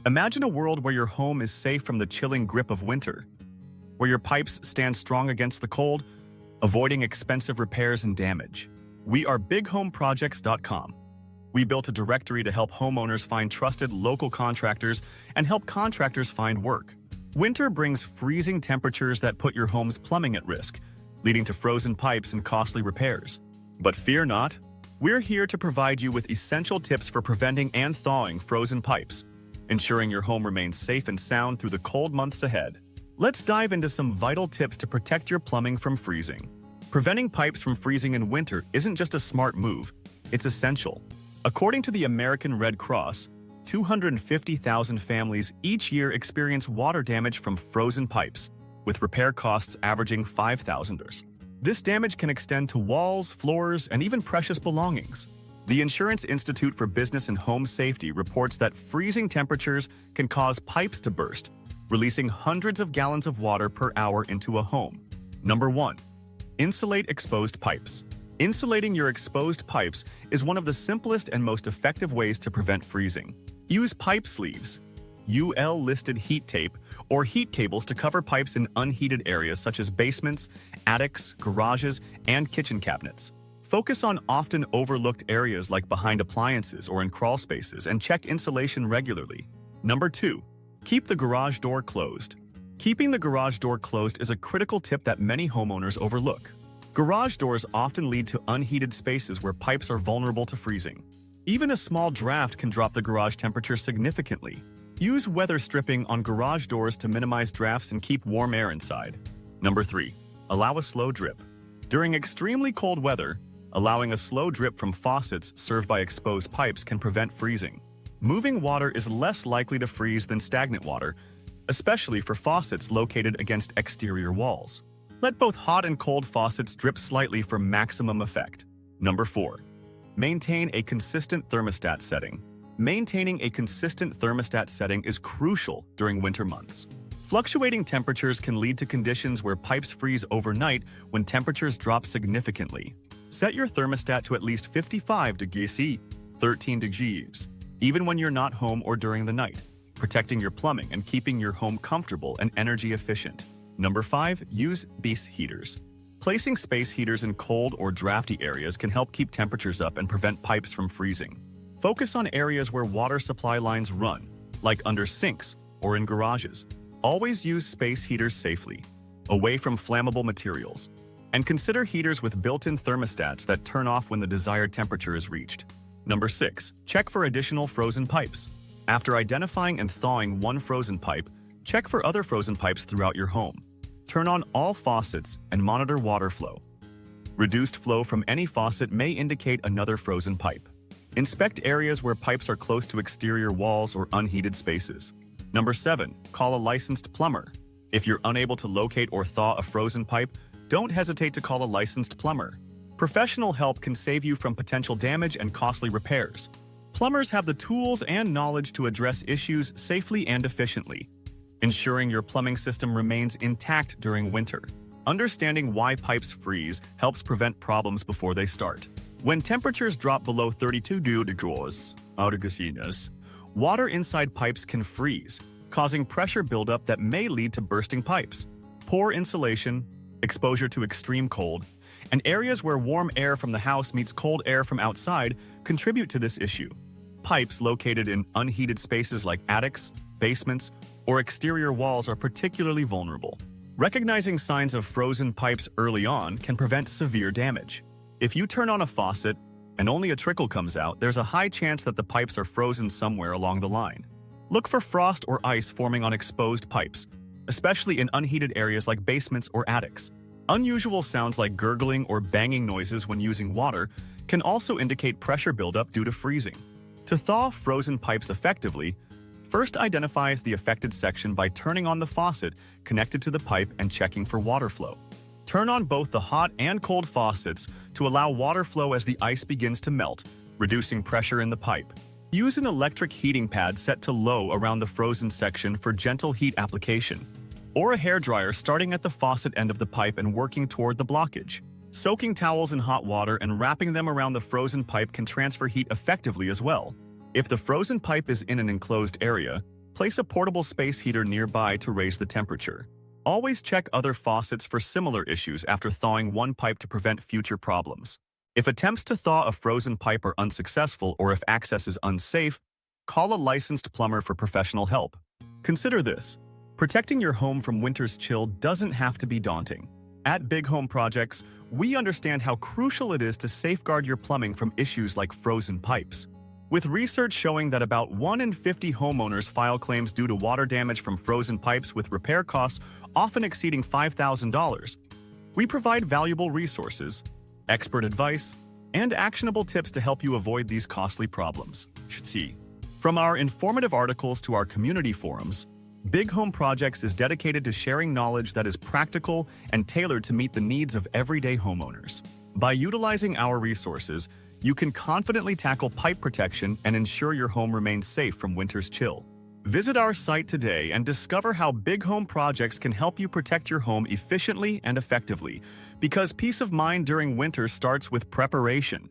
Imagine a world where your home is safe from the chilling grip of winter, where your pipes stand strong against the cold, avoiding expensive repairs and damage. We are bighomeprojects.com. We built a directory to help homeowners find trusted local contractors and help contractors find work. Winter brings freezing temperatures that put your home's plumbing at risk, leading to frozen pipes and costly repairs. But fear not, we're here to provide you with essential tips for preventing and thawing frozen pipes, ensuring your home remains safe and sound through the cold months ahead. Let's dive into some vital tips to protect your plumbing from freezing. Preventing pipes from freezing in winter isn't just a smart move, it's essential. According to the American Red Cross, 250,000 families each year experience water damage from frozen pipes, with repair costs averaging $5,000. This damage can extend to walls, floors, and even precious belongings. The Insurance Institute for Business and Home Safety reports that freezing temperatures can cause pipes to burst, releasing hundreds of gallons of water per hour into a home. Number 1. Insulate exposed pipes. Insulating your exposed pipes is one of the simplest and most effective ways to prevent freezing. Use pipe sleeves, UL-listed heat tape, or heat cables to cover pipes in unheated areas such as basements, attics, garages, and kitchen cabinets. Focus on often overlooked areas like behind appliances or in crawl spaces and check insulation regularly. Number 2. Keep the garage door closed. Keeping the garage door closed is a critical tip that many homeowners overlook. Garage doors often lead to unheated spaces where pipes are vulnerable to freezing. Even a small draft can drop the garage temperature significantly. Use weather stripping on garage doors to minimize drafts and keep warm air inside. Number 3. Allow a slow drip. During extremely cold weather, allowing a slow drip from faucets served by exposed pipes can prevent freezing. Moving water is less likely to freeze than stagnant water, especially for faucets located against exterior walls. Let both hot and cold faucets drip slightly for maximum effect. Number 4. Maintain a consistent thermostat setting. Maintaining a consistent thermostat setting is crucial during winter months. Fluctuating temperatures can lead to conditions where pipes freeze overnight when temperatures drop significantly. Set your thermostat to at least 55 degrees C, 13 degrees, even when you're not home or during the night, protecting your plumbing and keeping your home comfortable and energy efficient. Number 5. Use space heaters. Placing space heaters in cold or drafty areas can help keep temperatures up and prevent pipes from freezing. Focus on areas where water supply lines run, like under sinks or in garages. Always use space heaters safely, away from flammable materials, and consider heaters with built-in thermostats that turn off when the desired temperature is reached. Number 6. Check for additional frozen pipes. After identifying and thawing one frozen pipe, check for other frozen pipes throughout your home. Turn on all faucets and monitor water flow. Reduced flow from any faucet may indicate another frozen pipe. Inspect areas where pipes are close to exterior walls or unheated spaces. Number 7. Call a licensed plumber. If you're unable to locate or thaw a frozen pipe, don't hesitate to call a licensed plumber. Professional help can save you from potential damage and costly repairs. Plumbers have the tools and knowledge to address issues safely and efficiently, ensuring your plumbing system remains intact during winter. Understanding why pipes freeze helps prevent problems before they start. When temperatures drop below 32 degrees Celsius, water inside pipes can freeze, causing pressure buildup that may lead to bursting pipes. Poor insulation, exposure to extreme cold, and areas where warm air from the house meets cold air from outside contribute to this issue. Pipes located in unheated spaces like attics, basements, or exterior walls are particularly vulnerable. Recognizing signs of frozen pipes early on can prevent severe damage. If you turn on a faucet and only a trickle comes out, there's a high chance that the pipes are frozen somewhere along the line. Look for frost or ice forming on exposed pipes, especially in unheated areas like basements or attics. Unusual sounds like gurgling or banging noises when using water can also indicate pressure buildup due to freezing. To thaw frozen pipes effectively, first identify the affected section by turning on the faucet connected to the pipe and checking for water flow. Turn on both the hot and cold faucets to allow water flow as the ice begins to melt, reducing pressure in the pipe. Use an electric heating pad set to low around the frozen section for gentle heat application, or a hairdryer starting at the faucet end of the pipe and working toward the blockage. Soaking towels in hot water and wrapping them around the frozen pipe can transfer heat effectively as well. If the frozen pipe is in an enclosed area, Place a portable space heater nearby to raise the temperature. Always check other faucets for similar issues after thawing one pipe to prevent future problems. If attempts to thaw a frozen pipe are unsuccessful or if access is unsafe, call a licensed plumber for professional help. Consider this: protecting your home from winter's chill doesn't have to be daunting. At Big Home Projects, we understand how crucial it is to safeguard your plumbing from issues like frozen pipes. With research showing that about 1 in 50 homeowners file claims due to water damage from frozen pipes with repair costs often exceeding $5,000, we provide valuable resources, expert advice, and actionable tips to help you avoid these costly problems. From our informative articles to our community forums, Big Home Projects is dedicated to sharing knowledge that is practical and tailored to meet the needs of everyday homeowners. By utilizing our resources, you can confidently tackle pipe protection and ensure your home remains safe from winter's chill. Visit our site today and discover how Big Home Projects can help you protect your home efficiently and effectively, because peace of mind during winter starts with preparation.